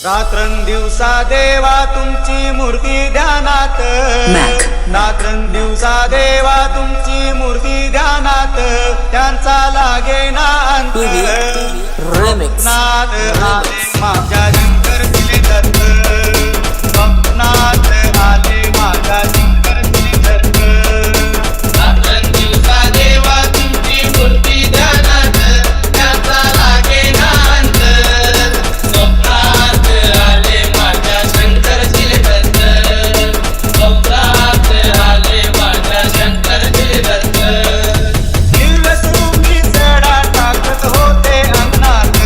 रात्रंदिवसा देवा तुमची मूर्ती ध्यानात, रात्रंदिवसा देवा तुमची मूर्ती ध्यानात, त्यांचा लागे ना अंत. स्वप्नात आले माझ्या शंकर दिले दत्त, स्वप्नात आले माझ्या शंकर दिले दत्त. रात्रंदिवसा देवा तुमची मूर्ती ध्यानात, त्यांचा लागे ना अंत. स्वप्नात आले माझ्या शंकर दिले दत्त, स्वप्नात आले माझ्या शंकर दिले दत्त. दिव्य स्वरूपी सडा टाकत होते अंगणात,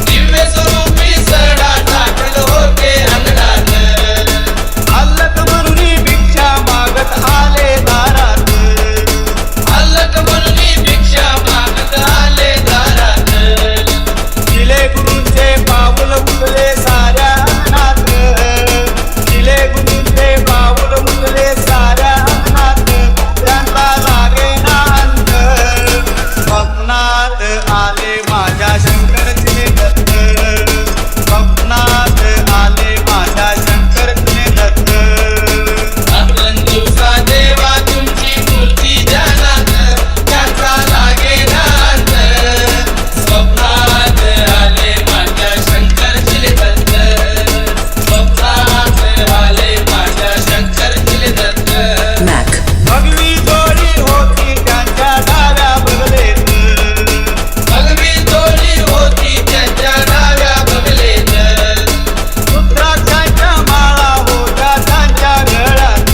दिव्य स्वरूपी सडा टाकत होते अंगणात. अल्लक म्हणून भिक्षा मागत आले दारात, अल्लक म्हणून भिक्षा मागत आले दारात. दिले गुरूंचे पाऊल उचले साऱ्या अंगणात, दिले गुरूंचे पाऊल उचले साऱ्या अंगणात, त्यांचा लागे ना अंत. स्वप्नात आले माझ्या शंकर दिले दत्त, स्वप्नात आले माझ्या शंकर दिले दत्त. रात्रंदिवसा देवा तुमची मूर्ती ध्यानात, त्यांचा लागे ना अंत. स्वप्नात आले माझ्या शंकर दिले दत्त, स्वप्नात आले माझ्या शंकर दिले दत्त. भगवी जोडी होती त्यांच्या डाव्या बगलेत, भगवी जोडी होती त्यांच्या डाव्या बगलेत. रुद्राक्षाच्या माळा होत्या त्यांच्या गळ्यात,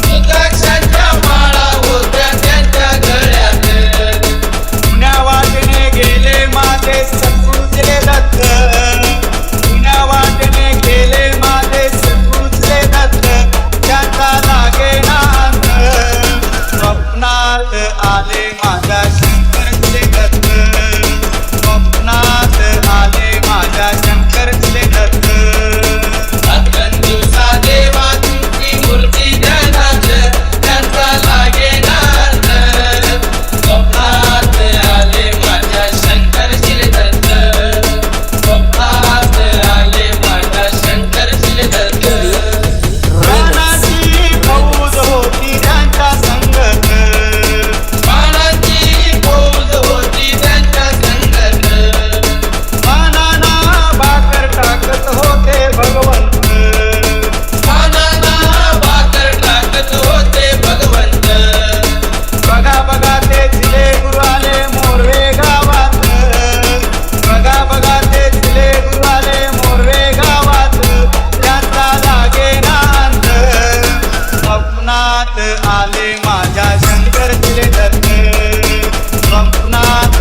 रुद्राक्षाच्या माळा होत्या त्यांच्या गळ्यात. पुण्या वाटेने गेले माझे सद्गुरूचे दत्त, पुण्या वाटेने गेले माझे सद्गुरूचे दत्त, त्यांचा लागे ना अंत. स्वप्नात आले माझ्या शंकर दिले दत्त, स्वप्नात आले माझ्या शंकर दिले दत्त. रात्रंदिवसा देवा तुमची मूर्ती ध्यानात, त्यांचा लागे ना अंत. स्वप्नात आले माझ्या शंकर दिले दत्त, स्वप्नात आले माझ्या शंकर दिले दत्त. प्राणाची फौज होती त्यांच्या संगत, बाणाची फौज होती त्यांच्या संगत. पानाना भाकर टाकत होते भगवंत, पानाला भाकर टाकत होते भगवंत. बघा बघा ते दिले गुरु आले मोरवे गावात, बघा बघा ते दिले गुरु आले मोरवे गावात, त्यांचा लागे ना अंत. स्वप्नात आले माझ्या शंकर दिले दत्त, स्वप्नात